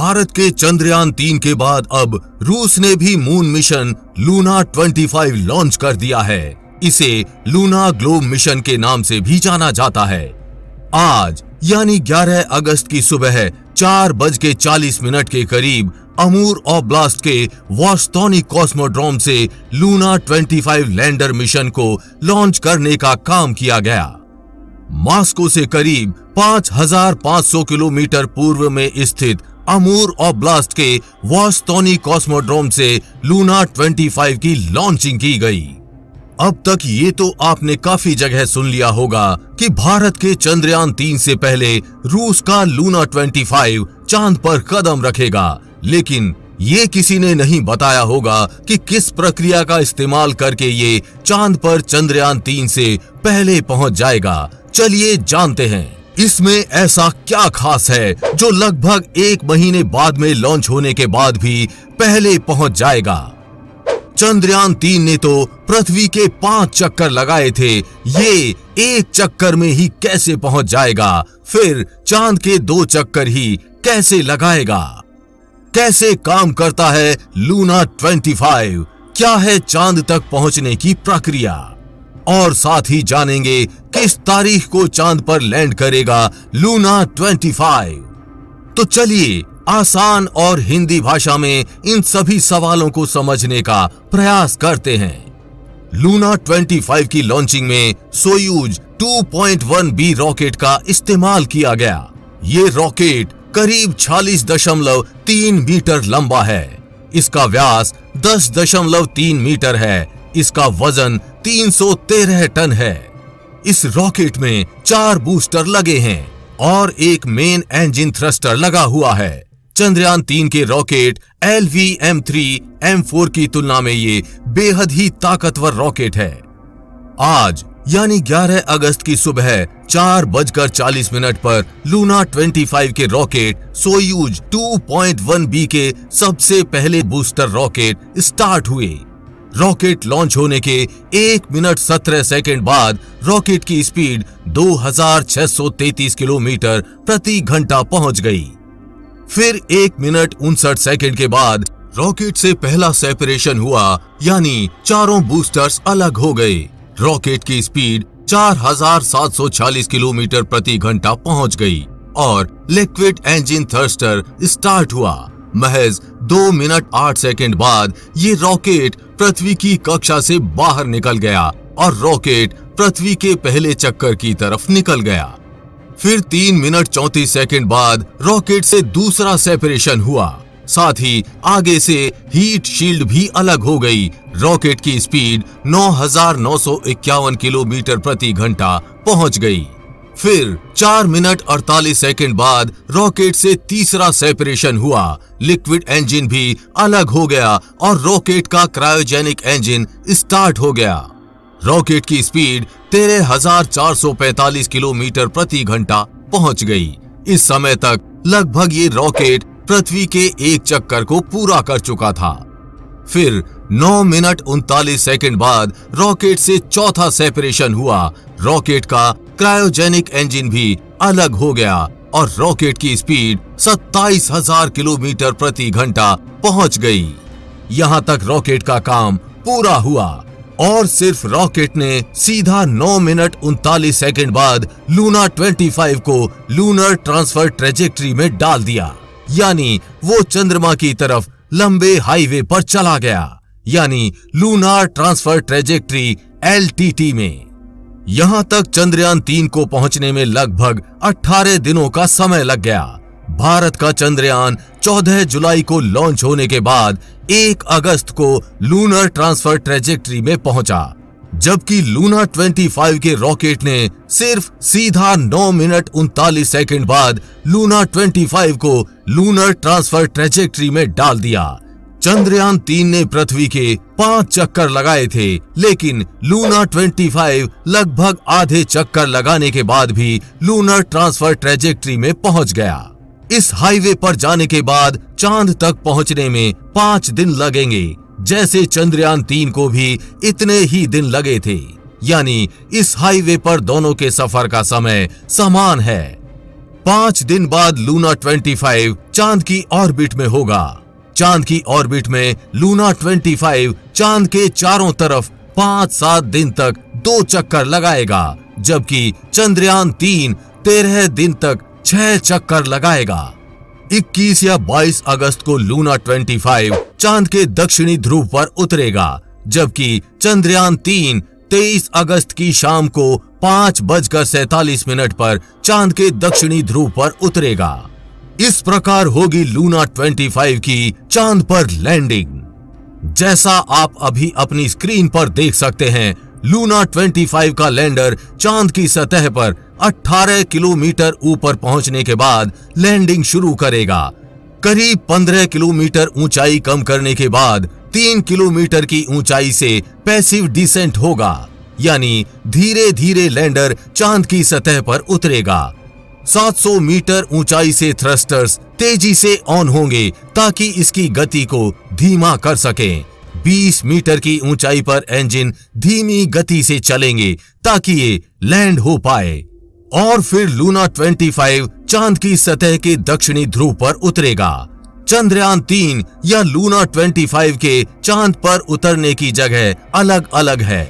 भारत के चंद्रयान 3 के बाद अब रूस ने भी मून मिशन लूना 25 लॉन्च कर दिया है। इसे लूना ग्लोब मिशन के नाम से भी जाना जाता है। आज यानी 11 अगस्त की सुबह 4:40 के करीब अमूर ओब्लास्ट के वोस्तोनी कॉस्मोड्रोम से लूना 25 लैंडर मिशन को लॉन्च करने का काम किया गया। मॉस्को से करीब 5500 किलोमीटर पूर्व में स्थित अमूर ओब्लास्ट के वोस्तोनी कॉस्मोड्रोम से लूना 25 की लॉन्चिंग की गई। अब तक ये तो आपने काफी जगह सुन लिया होगा कि भारत के चंद्रयान 3 से पहले रूस का लूना 25 चांद पर कदम रखेगा, लेकिन ये किसी ने नहीं बताया होगा कि किस प्रक्रिया का इस्तेमाल करके ये चांद पर चंद्रयान 3 से पहले पहुंच जाएगा। चलिए जानते हैं इसमें ऐसा क्या खास है जो लगभग 1 महीने बाद में लॉन्च होने के बाद भी पहले पहुंच जाएगा। चंद्रयान 3 ने तो पृथ्वी के 5 चक्कर लगाए थे, ये 1 चक्कर में ही कैसे पहुंच जाएगा? फिर चांद के 2 चक्कर ही कैसे लगाएगा? कैसे काम करता है लूना 25? क्या है चांद तक पहुंचने की प्रक्रिया? और साथ ही जानेंगे किस तारीख को चांद पर लैंड करेगा लूना 25। तो चलिए आसान और हिंदी भाषा में इन सभी सवालों को समझने का प्रयास करते हैं। लूना 25 की लॉन्चिंग में सोयूज 2.1B रॉकेट का इस्तेमाल किया गया। ये रॉकेट करीब 46.3 मीटर लंबा है। इसका व्यास 10.3 मीटर है। इसका वजन 313 टन है। इस रॉकेट में 4 बूस्टर लगे हैं और एक मेन इंजन थ्रस्टर लगा हुआ है। चंद्रयान 3 के रॉकेट LVM-3M4 की तुलना में ये बेहद ही ताकतवर रॉकेट है। आज यानी 11 अगस्त की सुबह 4:40 पर लूना 25 के रॉकेट सोयूज 2.1B के सबसे पहले बूस्टर रॉकेट स्टार्ट हुए। रॉकेट लॉन्च होने के 1 मिनट 17 सेकंड बाद रॉकेट की स्पीड 2633 किलोमीटर प्रति घंटा पहुंच गई। फिर 1 मिनट 59 सेकंड के बाद रॉकेट से पहला सेपरेशन हुआ, यानी चारों बूस्टर्स अलग हो गए। रॉकेट की स्पीड 4740 किलोमीटर प्रति घंटा पहुंच गई और लिक्विड इंजन थ्रस्टर स्टार्ट हुआ। महज 2 मिनट 8 सेकंड बाद ये रॉकेट पृथ्वी की कक्षा से बाहर निकल गया और रॉकेट पृथ्वी के पहले चक्कर की तरफ निकल गया। फिर 3 मिनट 34 सेकंड बाद रॉकेट से दूसरा सेपरेशन हुआ। साथ ही आगे से हीट शील्ड भी अलग हो गई। रॉकेट की स्पीड 9951 किलोमीटर प्रति घंटा पहुंच गई। फिर 4 मिनट 48 सेकंड बाद रॉकेट से तीसरा सेपरेशन हुआ। लिक्विड इंजन भी अलग हो गया और रॉकेट का क्रायोजेनिक इंजन स्टार्ट हो गया। रॉकेट की स्पीड 13,445 किलोमीटर प्रति घंटा पहुंच गई। इस समय तक लगभग ये रॉकेट पृथ्वी के 1 चक्कर को पूरा कर चुका था। फिर 9 मिनट 39 सेकंड बाद रॉकेट से चौथा सेपरेशन हुआ। रॉकेट का क्रायोजेनिक इंजन भी अलग हो गया और रॉकेट की स्पीड 27,000 किलोमीटर प्रति घंटा पहुंच गई। यहां तक रॉकेट का काम पूरा हुआ और सिर्फ रॉकेट ने सीधा 9 मिनट 39 सेकंड बाद लूना 25 को लूनर ट्रांसफर ट्रेजेक्ट्री में डाल दिया, यानी वो चंद्रमा की तरफ लंबे हाईवे पर चला गया, यानी लूनार ट्रांसफर ट्रेजेक्ट्री LTT में। यहां तक चंद्रयान 3 को पहुंचने में लगभग 18 दिनों का समय लग गया। भारत का चंद्रयान 14 जुलाई को लॉन्च होने के बाद 1 अगस्त को लूनर ट्रांसफर ट्रेजेक्ट्री में पहुंचा, जबकि लूना 25 के रॉकेट ने सिर्फ सीधा 9 मिनट 39 सेकंड बाद लूना 25 को लूनर ट्रांसफर ट्रेजेक्ट्री में डाल दिया। चंद्रयान 3 ने पृथ्वी के 5 चक्कर लगाए थे, लेकिन लूना 25 लगभग आधे चक्कर लगाने के बाद भी लूनर ट्रांसफर ट्रेजेक्ट्री में पहुंच गया। इस हाईवे पर जाने के बाद चांद तक पहुंचने में 5 दिन लगेंगे, जैसे चंद्रयान 3 को भी इतने ही दिन लगे थे, यानी इस हाईवे पर दोनों के सफर का समय समान है। 5 दिन बाद लूना 25 चांद की ऑर्बिट में होगा। चांद की ऑर्बिट में लूना 25 चांद के चारों तरफ 5-7 दिन तक 2 चक्कर लगाएगा, जबकि चंद्रयान 3 13 दिन तक 6 चक्कर लगाएगा। 21 या 22 अगस्त को लूना 25 चांद के दक्षिणी ध्रुव पर उतरेगा, जबकि चंद्रयान 3 23 अगस्त की शाम को 5:47 पर चांद के दक्षिणी ध्रुव पर उतरेगा। इस प्रकार होगी लूना 25 की चांद पर लैंडिंग। जैसा आप अभी अपनी स्क्रीन पर देख सकते हैं, लूना 25 का लैंडर चांद की सतह पर 18 किलोमीटर ऊपर पहुंचने के बाद लैंडिंग शुरू करेगा। करीब 15 किलोमीटर ऊंचाई कम करने के बाद 3 किलोमीटर की ऊंचाई से पैसिव डिसेंट होगा, यानी धीरे धीरे लैंडर चांद की सतह पर उतरेगा। 700 मीटर ऊंचाई से थ्रस्टर्स तेजी से ऑन होंगे ताकि इसकी गति को धीमा कर सकें। 20 मीटर की ऊंचाई पर इंजन धीमी गति से चलेंगे ताकि ये लैंड हो पाए। और फिर लूना 25 चांद की सतह के दक्षिणी ध्रुव पर उतरेगा। चंद्रयान 3 या लूना 25 के चांद पर उतरने की जगह अलग अलग है।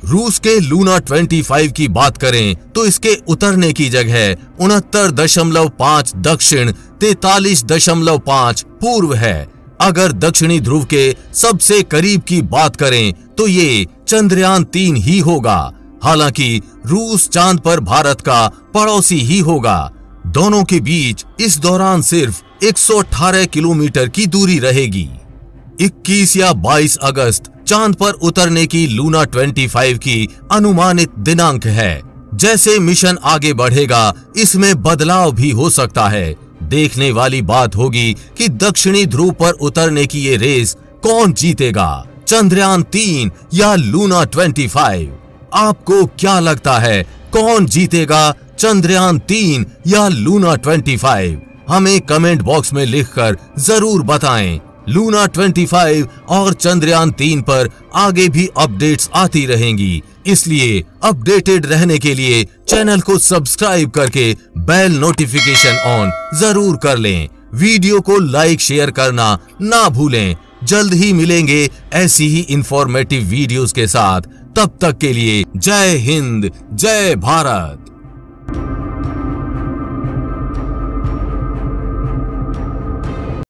रूस के लूना 25 की बात करें तो इसके उतरने की जगह 69.5 दक्षिण 43.5 पूर्व है। अगर दक्षिणी ध्रुव के सबसे करीब की बात करें तो ये चंद्रयान 3 ही होगा। हालांकि रूस चांद पर भारत का पड़ोसी ही होगा। दोनों के बीच इस दौरान सिर्फ 118 किलोमीटर की दूरी रहेगी। 21 या 22 अगस्त चांद पर उतरने की लूना 25 की अनुमानित दिनांक है। जैसे मिशन आगे बढ़ेगा, इसमें बदलाव भी हो सकता है। देखने वाली बात होगी कि दक्षिणी ध्रुव पर उतरने की ये रेस कौन जीतेगा, चंद्रयान 3 या लूना 25। आपको क्या लगता है, कौन जीतेगा, चंद्रयान 3 या लूना 25? हमें कमेंट बॉक्स में लिखकर जरूर बताएं। लूना 25 और चंद्रयान 3 पर आगे भी अपडेट्स आती रहेंगी, इसलिए अपडेटेड रहने के लिए चैनल को सब्सक्राइब करके बेल नोटिफिकेशन ऑन जरूर कर लें। वीडियो को लाइक शेयर करना ना भूलें। जल्द ही मिलेंगे ऐसी ही इंफॉर्मेटिव वीडियोस के साथ। तब तक के लिए जय हिंद, जय भारत।